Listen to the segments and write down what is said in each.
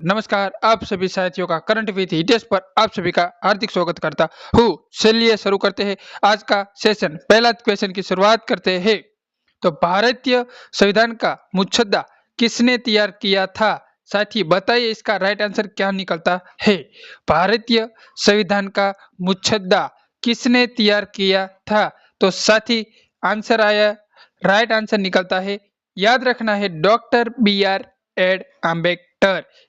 नमस्कार, आप सभी साथियों का करंट विद हितेश पर आप सभी का हार्दिक स्वागत करता हूँ। चलिए शुरू करते हैं आज का सेशन। पहला क्वेश्चन की शुरुआत करते हैं। तो भारतीय संविधान का मुसद्दा किसने तैयार किया था? साथी बताइए इसका राइट आंसर क्या निकलता है। भारतीय संविधान का मुसद्दा किसने तैयार किया था? तो साथी आंसर आया, राइट आंसर निकलता है, याद रखना है, डॉक्टर बी आर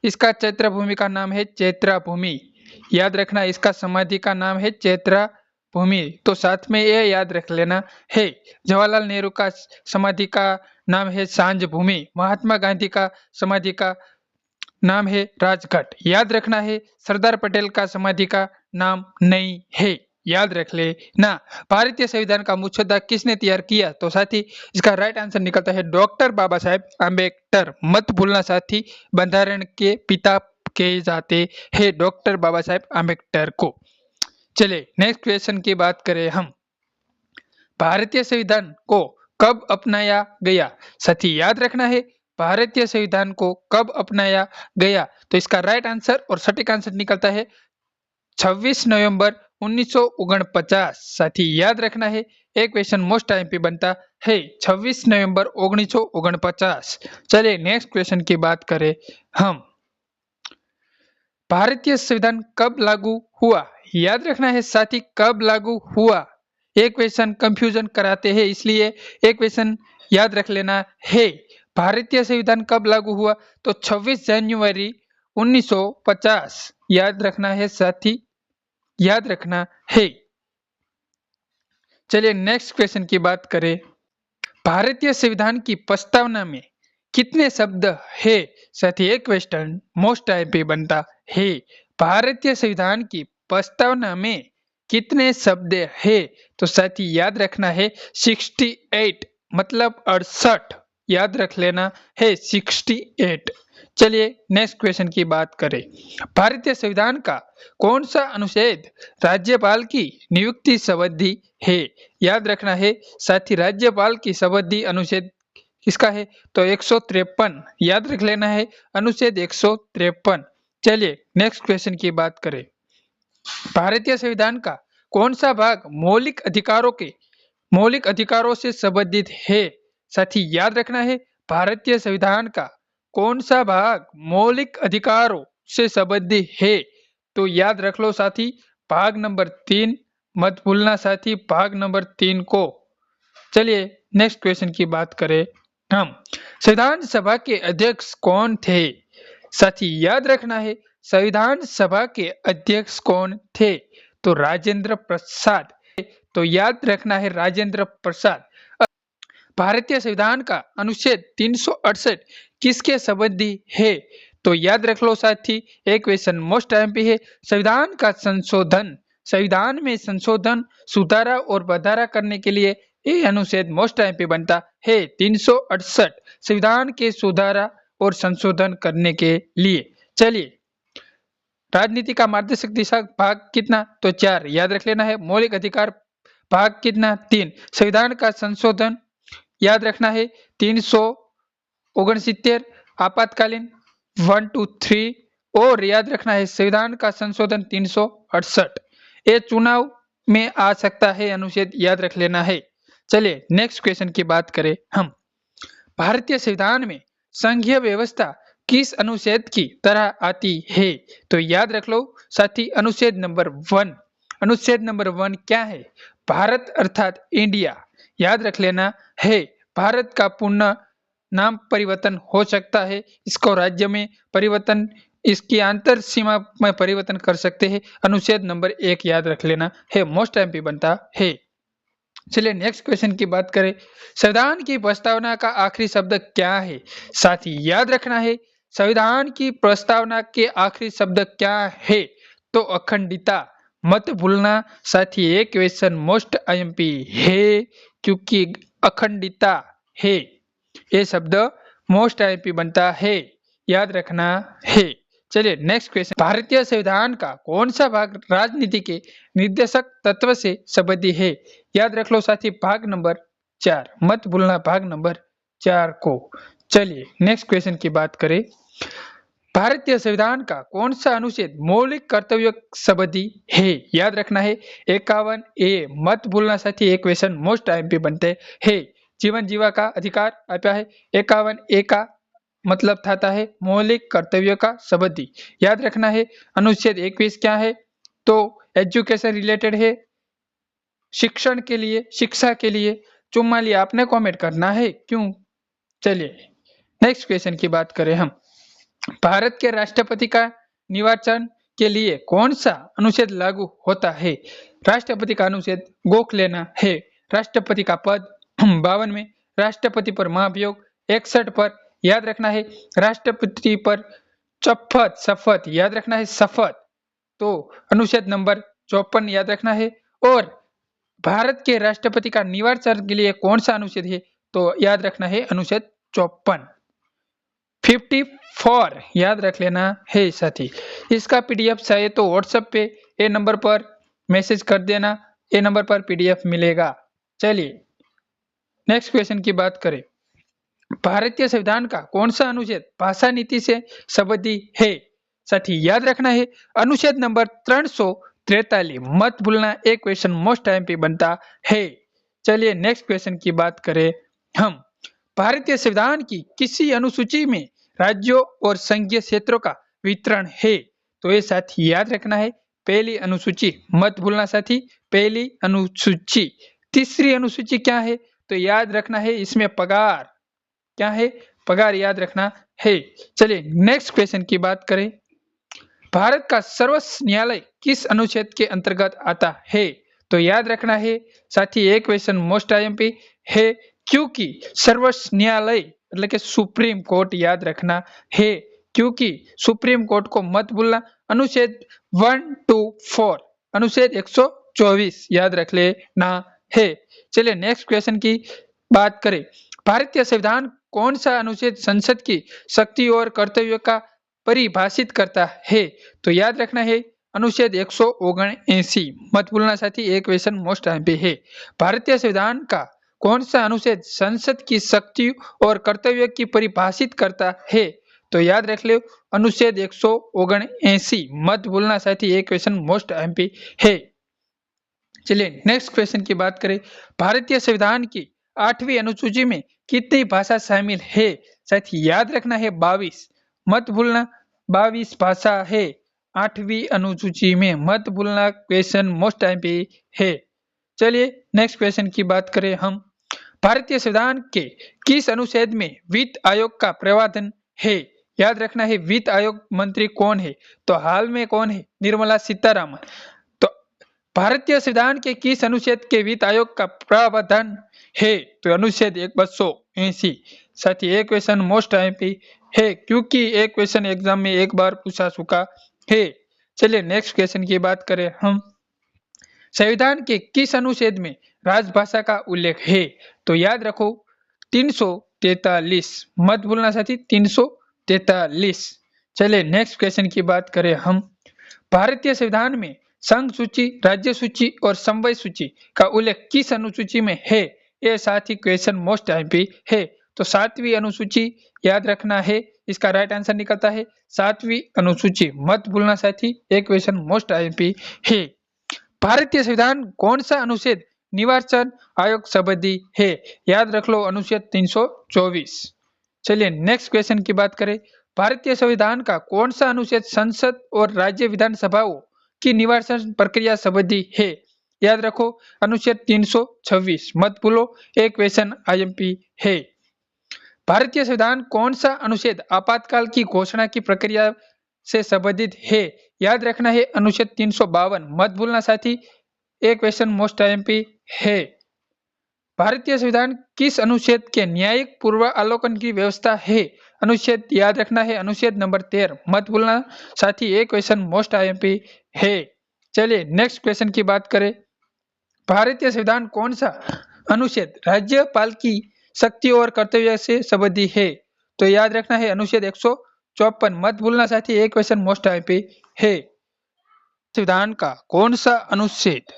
इसका चैत्य भूमि का नाम है चैत्रा भूमि। याद रखना इसका समाधि का नाम है चैत्रा भूमि। तो साथ में ये याद रख लेना है, जवाहरलाल नेहरू का समाधि का नाम है सांझ भूमि। महात्मा गांधी का समाधि का नाम है राजघाट। याद रखना है सरदार पटेल का समाधि का नाम नहीं है, याद रख लेना। भारतीय संविधान का मुसद्दा किसने तैयार किया? तो साथी इसका राइट आंसर निकलता है डॉक्टर बाबा साहेब आम्बेडकर। मत भूलना साथी, बंधारण के पिता कहे जाते हैं डॉक्टर बाबा साहेब आम्बेडकर को। चलिए नेक्स्ट क्वेश्चन की बात करें हम। भारतीय संविधान को कब अपनाया गया? साथी याद रखना है, भारतीय संविधान को कब अपनाया गया? तो इसका राइट आंसर और सटीक आंसर निकलता है 26 नवंबर 1949। साथी याद रखना है, एक क्वेश्चन मोस्ट टाइम पे बनता है 26 नवंबर 1949। चलिए नेक्स्ट क्वेश्चन की बात करें हम। भारतीय संविधान कब लागू हुआ? याद रखना है साथी, कब लागू हुआ। एक क्वेश्चन कंफ्यूजन कराते हैं, इसलिए एक क्वेश्चन याद रख लेना है। भारतीय संविधान कब लागू हुआ? तो 26 जनवरी 1950। याद रखना है साथी, याद रखना है। चलिए नेक्स्ट क्वेश्चन की बात करें। भारतीय संविधान की प्रस्तावना में कितने शब्द है? साथी एक क्वेश्चन मोस्ट टाइम पे बनता है, भारतीय संविधान की प्रस्तावना में कितने शब्द है? तो साथी याद रखना है 68, मतलब 68। याद रख लेना है 68। चलिए नेक्स्ट क्वेश्चन की बात करें। भारतीय संविधान का कौन सा अनुच्छेद राज्यपाल की नियुक्ति संबंधी है? याद रखना है साथी, राज्यपाल की संबंधी अनुच्छेद किसका है? तो 153। याद रख लेना है अनुच्छेद 153। चलिए नेक्स्ट क्वेश्चन की बात करें। भारतीय संविधान का कौन सा भाग मौलिक अधिकारों से संबंधित है? साथी याद रखना है, भारतीय संविधान का कौन सा भाग मौलिक अधिकारों से संबंधित है? तो याद रख लो साथी, भाग नंबर 3। मत भूलना साथी, भाग नंबर 3 को। चलिए नेक्स्ट क्वेश्चन की बात करें हम। संविधान सभा के अध्यक्ष कौन थे? साथी याद रखना है, संविधान सभा के अध्यक्ष कौन थे? तो राजेंद्र प्रसाद। तो याद रखना है राजेंद्र प्रसाद। भारतीय संविधान का अनुच्छेद 368 किसके संबंधी है? तो याद रख लो साथी, एक क्वेश्चन मोस्ट टाइम पे है, संविधान का संशोधन। संविधान में संशोधन, सुधारा और बढ़ारा करने के लिए ये अनुच्छेद मोस्ट टाइम पे बनता है 368, संविधान के सुधारा और संशोधन करने के लिए। चलिए राजनीति का मार्गदर्शक दिशा भाग कितना? तो 4। याद रख लेना है। मौलिक अधिकार भाग कितना? 3। संविधान का संशोधन याद रखना है 369। आपातकालीन 1 2 3। और याद रखना है संविधान का संशोधन 368। ये चुनाव में आ सकता है अनुच्छेद, याद रख लेना है। चलिए नेक्स्ट क्वेश्चन की बात करें हम। भारतीय संविधान में संघीय व्यवस्था किस अनुच्छेद की तरह आती है? तो याद रख लो साथी, अनुच्छेद नंबर 1। अनुच्छेद नंबर 1 क्या है? भारत अर्थात इंडिया। याद रख लेना है, भारत का पूर्ण नाम परिवर्तन हो सकता है, इसको राज्य में परिवर्तन, इसकी आंतर सीमा में परिवर्तन कर सकते हैं। अनुच्छेद नंबर 1 याद रख लेना है, मोस्ट टाइम पे बनता है। चलिए नेक्स्ट क्वेश्चन की बात करें। संविधान की प्रस्तावना का आखिरी शब्द क्या है? साथी याद रखना है, संविधान की प्रस्तावना के आखिरी शब्द क्या है? तो अखंडिता। मत भूलना साथी, एक क्वेश्चन मोस्ट आईएमपी है, क्योंकि अखंडिता है ये शब्द मोस्ट आईएमपी बनता है, याद रखना है। चलिए नेक्स्ट क्वेश्चन। भारतीय संविधान का कौन सा भाग राजनीति के निर्देशक तत्व से संबंधित है? याद रख लो साथी, भाग नंबर 4। मत भूलना भाग नंबर 4 को। चलिए नेक्स्ट क्वेश्चन की बात करें। भारतीय संविधान का कौन सा अनुच्छेद मौलिक कर्तव्य संबंधी है? याद रखना है 51 ए। मत भूलना साथी एक क्वेश्चन मोस्ट आईएमपी बनते हैं। जीवन जीवा का अधिकार आप्या है 51 ए का मतलब था है मौलिक कर्तव्य का संबंधी। याद रखना है अनुच्छेद 21 क्या है? तो एजुकेशन रिलेटेड है, शिक्षण के लिए, शिक्षा के लिए। चुम्मा लिया आपने कमेंट करना है क्यों। चलिए नेक्स्ट क्वेश्चन की बात करें हम। भारत के राष्ट्रपति का निर्वाचन के लिए कौन सा अनुच्छेद लागू होता है? राष्ट्रपति का अनुच्छेद गोख लेना है। राष्ट्रपति का पद 52 में, राष्ट्रपति पर महाभियोग 61 पर। याद रखना है राष्ट्रपति पर शपथ याद रखना है शपथ, तो अनुच्छेद नंबर 54 याद रखना है। और भारत के राष्ट्रपति का निर्वाचन के लिए कौन सा अनुच्छेद है? तो याद रखना है अनुच्छेद 54 54 याद रख लेना है साथी। इसका पीडीएफ चाहिए तो व्हाट्सएप पे ए नंबर पर मैसेज कर देना, ए नंबर पर पीडीएफ मिलेगा। चलिए नेक्स्ट क्वेश्चन की बात करें। भारतीय संविधान का कौन सा अनुच्छेद भाषा नीति से संबंधित है? साथी याद रखना है अनुच्छेद नंबर 343। मत भूलना एक क्वेश्चन मोस्ट आईएमपी बनता है। चलिए नेक्स्ट क्वेश्चन की बात करें हम। भारतीय संविधान की किसी अनुसूची में राज्यों और संघीय क्षेत्रों का वितरण है? तो ये साथी याद रखना है पहली अनुसूची। मत भूलना साथी पहली अनुसूची। तीसरी अनुसूची क्या है? तो याद रखना है इसमें पगार क्या है? पगार याद रखना है। चलिए नेक्स्ट क्वेश्चन की बात करें। भारत का सर्वोच्च न्यायालय किस अनुच्छेद के अंतर्गत आता है? तो याद रखना है साथी एक क्वेश्चन मोस्ट आईएमपी है, क्योंकि सर्वोच्च न्यायालय मतलब कि सुप्रीम कोर्ट याद रखना है, क्योंकि सुप्रीम कोर्ट को मत भूलना। अनुच्छेद 124 अनुच्छेद 124 याद रख लेना है। चलिए नेक्स्ट क्वेश्चन की बात करें। भारतीय संविधान कौन सा अनुच्छेद संसद की शक्ति और कर्तव्य का परिभाषित करता है? तो याद रखना है अनुच्छेद 179। मत भूलना साथी एक क्वेश्चन मोस्ट आईएमपी है। भारतीय संविधान का कौन सा अनुच्छेद संसद की शक्ति और कर्तव्य की परिभाषित करता है? तो याद रख ले अनुच्छेद 179। मत भूलना साथी एक क्वेश्चन मोस्ट आईएमपी है। चलिए नेक्स्ट क्वेश्चन की बात करें। भारतीय संविधान की 8वीं अनुसूची में कितनी भाषा शामिल है? साथी याद रखना है 22। मत भूलना 22 भाषा है 8वीं अनुसूची में। मत भूलना क्वेश्चन मोस्ट आईएमपी है। चलिए नेक्स्ट क्वेश्चन की बात करें हम। भारतीय संविधान के किस अनुच्छेद में वित्त आयोग का प्रावधान है? याद रखना है वित्त आयोग मंत्री कौन है? तो हाल में कौन है? निर्मला सीतारामन। तो भारतीय संविधान के किस अनुच्छेद के वित्त आयोग का प्रावधान है? तो अनुच्छेद 280। साथ ही एक क्वेश्चन मोस्ट आईएमपी है, क्योंकि एक क्वेश्चन एग्जाम में एक बार पूछा चुका है। चलिए नेक्स्ट क्वेश्चन की बात करें हम। संविधान के किस अनुच्छेद में राजभाषा का उल्लेख है? तो याद रखो 343। मत भूलना साथी 343। चलिए नेक्स्ट क्वेश्चन की बात करें हम। भारतीय संविधान में संघ सूची, राज्य सूची और समवाय सूची का उल्लेख किस अनुसूची में है? ये साथी क्वेश्चन मोस्ट आईएमपी है। तो 7वीं अनुसूची याद रखना है, इसका राइट आंसर निकलता है 7वीं अनुसूची। मत भूलना साथी एक क्वेश्चन मोस्ट आईएमपी है। भारतीय संविधान कौन सा अनुच्छेद निर्वाचन आयोग संबंधी है? याद रख लो अनुच्छेद 324। चलिए नेक्स्ट क्वेश्चन की बात करें। भारतीय संविधान का कौन सा अनुच्छेद संसद और राज्य विधानसभाओं की निर्वाचन प्रक्रिया संबंधी है? याद रखो अनुच्छेद 326। मत भूलो एक क्वेश्चन आईएमपी है। भारतीय संविधान कौन सा अनुच्छेद आपातकाल की घोषणा की प्रक्रिया से संबंधित है? याद रखना है अनुच्छेद 352। मत भूलना साथी एक क्वेश्चन मोस्ट आईएमपी है। भारतीय संविधान किस अनुच्छेद के न्यायिक पूर्वावलोकन की व्यवस्था है? अनुच्छेद याद रखना है अनुच्छेद नंबर 13। मत भूलना साथी एक क्वेश्चन मोस्ट आईएमपी है। चलिए नेक्स्ट क्वेश्चन की बात करें। भारतीय संविधान कौन सा अनुच्छेद राज्यपाल की शक्ति और कर्तव्य से संबंधित है? तो याद रखना है अनुच्छेद 154। मत भूलना साथी एक क्वेश्चन मोस्ट आईएमपी है। संविधान का कौन सा अनुच्छेद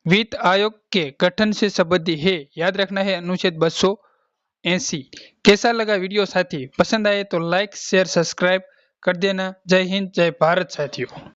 वित्त आयोग के गठन से संबंधित है? याद रखना है अनुच्छेद 280। कैसा लगा वीडियो साथी? पसंद आए तो लाइक शेयर सब्सक्राइब कर देना। जय हिंद, जय भारत साथियों।